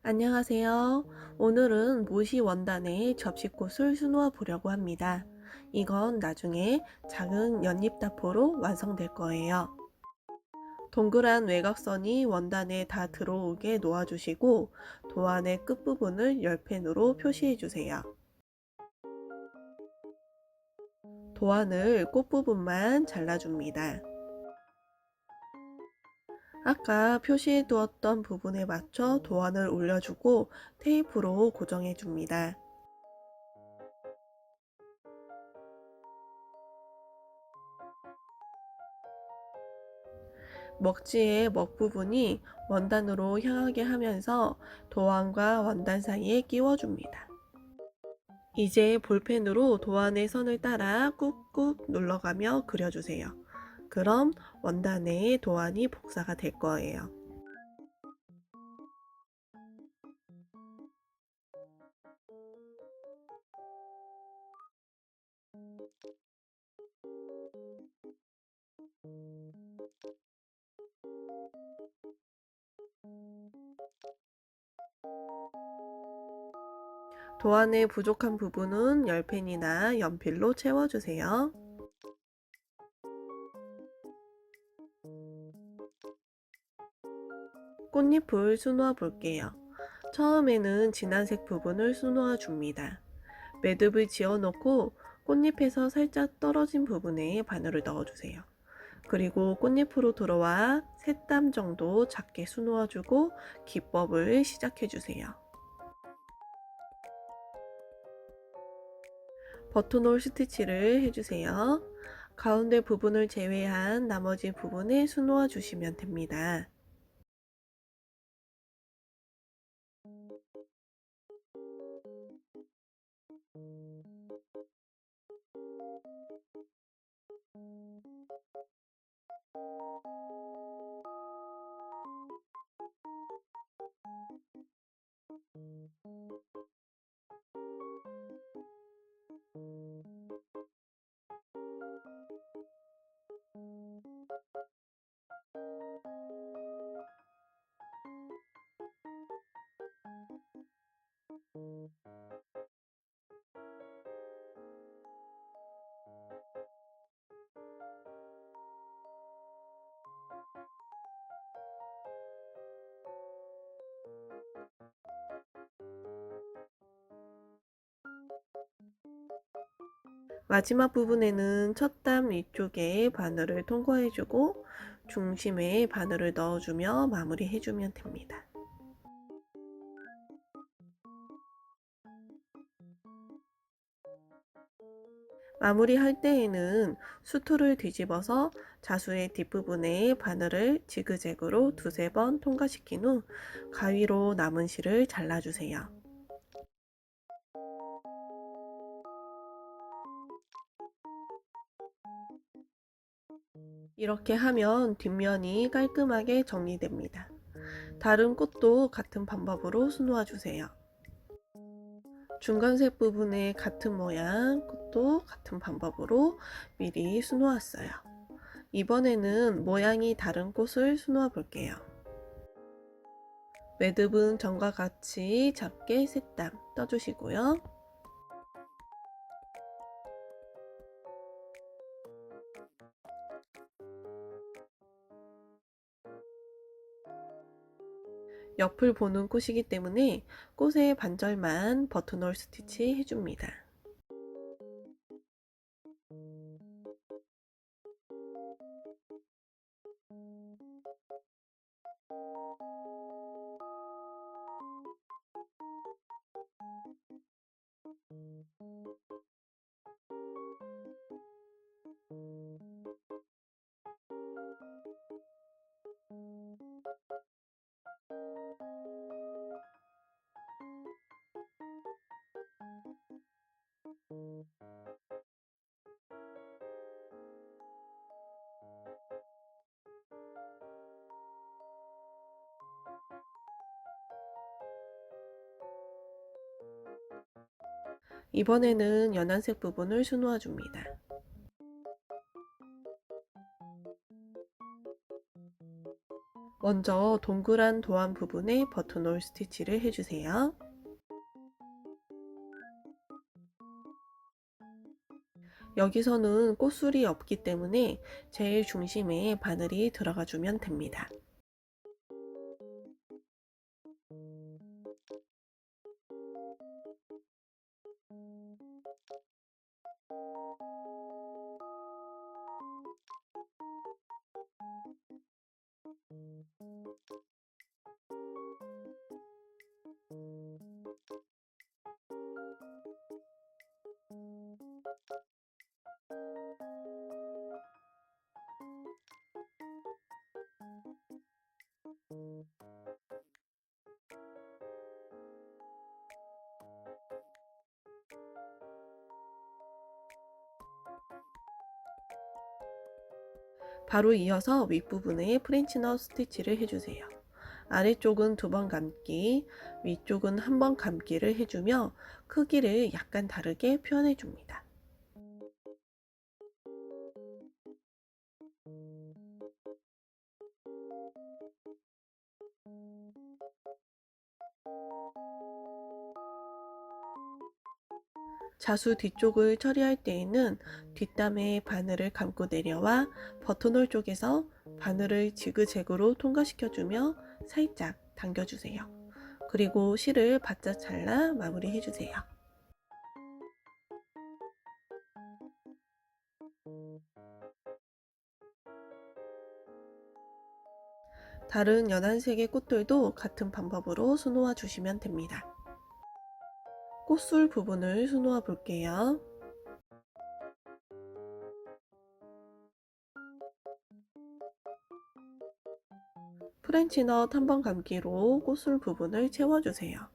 안녕하세요. 오늘은 모시 원단의 접시꽃을 수놓아 보려고 합니다. 이건 나중에 작은 연잎다포로 완성될 거예요. 동그란 외곽선이 원단에 다 들어오게 놓아주시고 도안의 끝부분을 열펜으로 표시해 주세요. 도안을 꽃부분만 잘라줍니다. 아까 표시해 두었던 부분에 맞춰 도안을 올려주고 테이프로 고정해 줍니다. 먹지의 먹 부분이 원단으로 향하게 하면서 도안과 원단 사이에 끼워줍니다. 이제 볼펜으로 도안의 선을 따라 꾹꾹 눌러가며 그려주세요. 그럼 원단에 도안이 복사가 될 거예요. 도안의 부족한 부분은 열펜이나 연필로 채워주세요. 꽃잎을 수놓아 볼게요. 처음에는 진한색 부분을 수놓아 줍니다. 매듭을 지어놓고 꽃잎에서 살짝 떨어진 부분에 바늘을 넣어주세요. 그리고 꽃잎으로 들어와 3땀 정도 작게 수놓아주고 기법을 시작해주세요. 버튼홀 스티치를 해주세요. 가운데 부분을 제외한 나머지 부분에 수놓아 주시면 됩니다. 마지막 부분에는 첫 땀 위쪽에 바늘을 통과해주고 중심에 바늘을 넣어주며 마무리해주면 됩니다. 마무리할 때에는 수토를 뒤집어서 자수의 뒷부분에 바늘을 지그재그로 2~3번 통과시킨 후 가위로 남은 실을 잘라주세요. 이렇게 하면 뒷면이 깔끔하게 정리됩니다. 다른 꽃도 같은 방법으로 수놓아 주세요. 중간색 부분에 같은 모양 꽃도 같은 방법으로 미리 수놓았어요. 이번에는 모양이 다른 꽃을 수놓아 볼게요. 매듭은 전과 같이 작게 3땀 떠주시고요. 옆을 보는 꽃이기 때문에 꽃의 반절만 버튼홀 스티치 해줍니다. 이번에는 연한색 부분을 수놓아 줍니다. 먼저 동그란 도안 부분에 버튼홀 스티치를 해주세요. 여기서는 꽃술이 없기 때문에 제일 중심에 바늘이 들어가 주면 됩니다. 바로 이어서 윗부분에 프렌치넛 스티치를 해주세요. 아래쪽은 2번 감기, 위쪽은 1번 감기를 해주며 크기를 약간 다르게 표현해 줍니다. 자수 뒤쪽을 처리할 때에는 뒷담에 바늘을 감고 내려와 버튼홀 쪽에서 바늘을 지그재그로 통과시켜주며 살짝 당겨주세요. 그리고 실을 바짝 잘라 마무리해주세요. 다른 연한색의 꽃들도 같은 방법으로 수놓아 주시면 됩니다. 꽃술 부분을 수놓아 볼게요. 프렌치넛 1번 감기로 꽃술 부분을 채워주세요.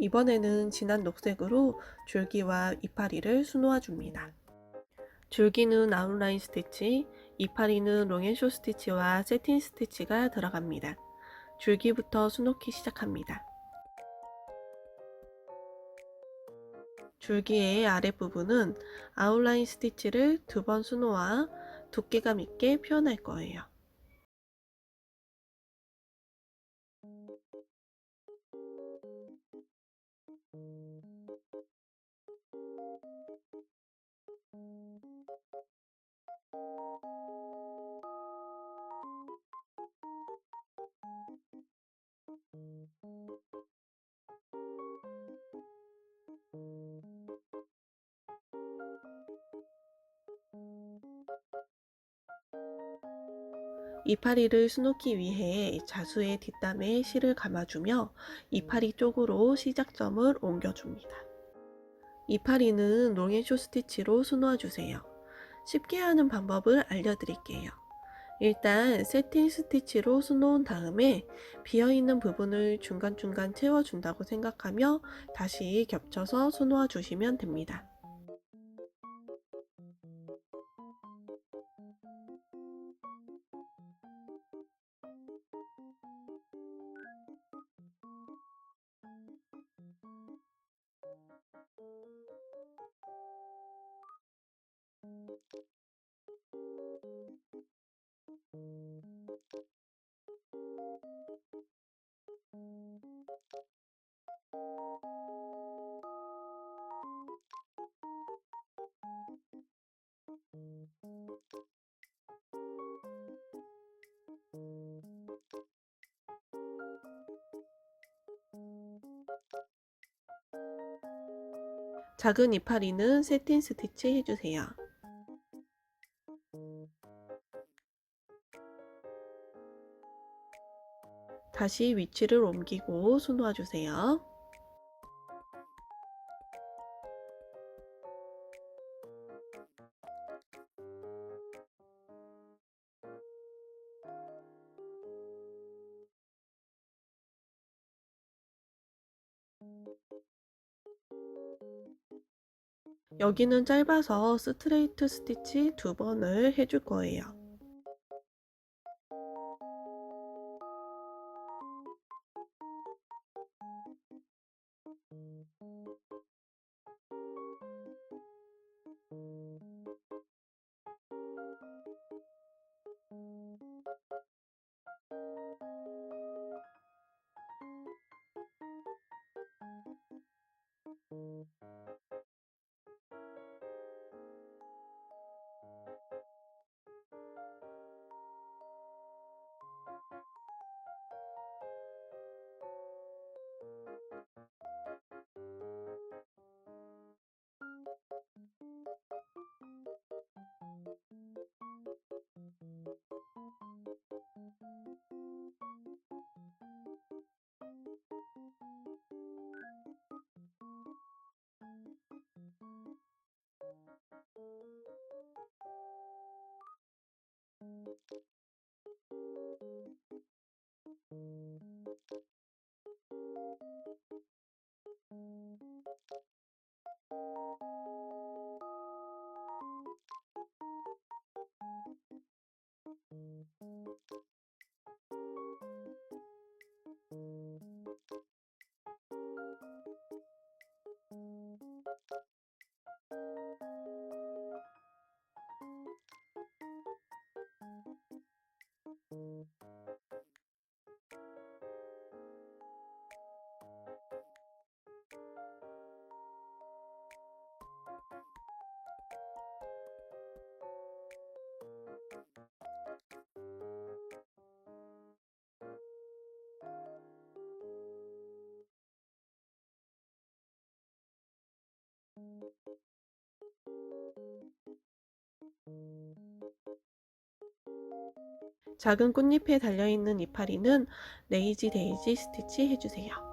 이번에는 진한 녹색으로 줄기와 이파리를 수놓아 줍니다. 줄기는 아웃라인 스티치, 이파리는 롱앤쇼 스티치와 세틴 스티치가 들어갑니다. 줄기부터 수놓기 시작합니다. 줄기의 아랫부분은 아웃라인 스티치를 2번 수놓아 두께감 있게 표현할 거예요. 이파리를 수놓기 위해 자수의 뒷담에 실을 감아주며 이파리 쪽으로 시작점을 옮겨줍니다. 이파리는 롱앤쇼 스티치로 수놓아주세요. 쉽게 하는 방법을 알려드릴게요. 일단 세팅 스티치로 수놓은 다음에 비어있는 부분을 중간중간 채워준다고 생각하며 다시 겹쳐서 수놓아 주시면 됩니다. 작은 이파리는 세팅 스티치 해주세요. 다시 위치를 옮기고 수놓아 주세요. 여기는 짧아서 스트레이트 스티치 두 번을 해줄 거예요. 작은 꽃잎에 달려있는 이파리는 레이지 데이지 스티치 해주세요.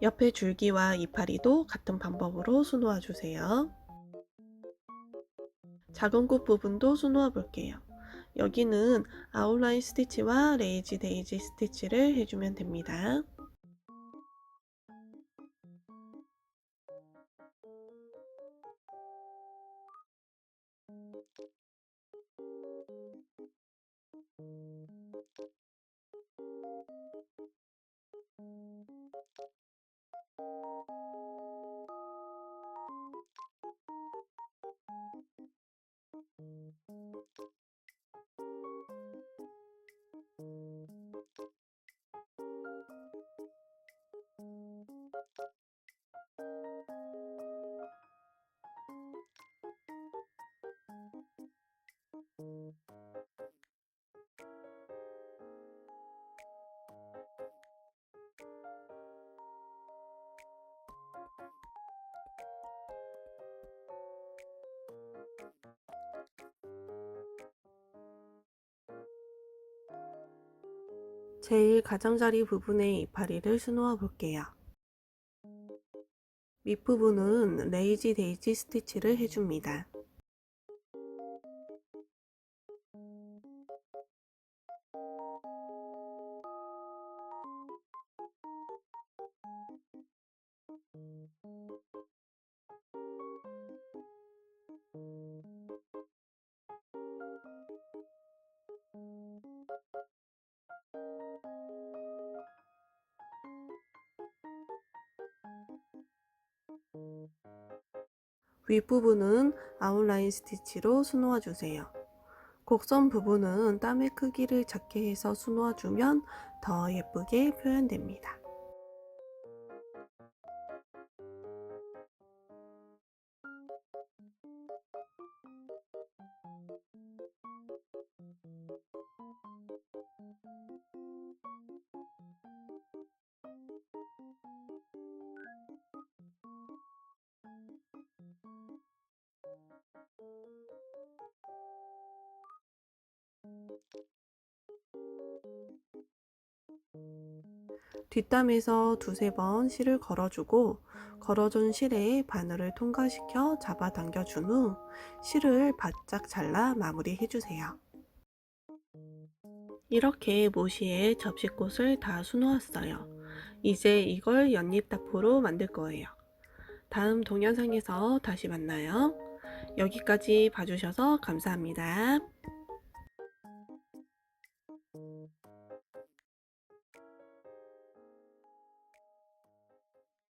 옆에 줄기와 이파리도 같은 방법으로 수놓아 주세요. 작은 꽃 부분도 수놓아 볼게요. 여기는 아웃라인 스티치와 레이지 데이지 스티치를 해주면 됩니다. 제일 가장자리 부분의 이파리를 수놓아 볼게요. 밑부분은 레이지 데이지 스티치를 해줍니다. 윗부분은 아웃라인 스티치로 수놓아 주세요. 곡선 부분은 땀의 크기를 작게 해서 수놓아 주면 더 예쁘게 표현됩니다. 뒷담에서 두세 번 실을 걸어주고 걸어준 실에 바늘을 통과시켜 잡아당겨준 후 실을 바짝 잘라 마무리해주세요. 이렇게 모시에 접시꽃을 다 수놓았어요. 이제 이걸 연잎다포로 만들 거예요. 다음 동영상에서 다시 만나요. 여기까지 봐주셔서 감사합니다.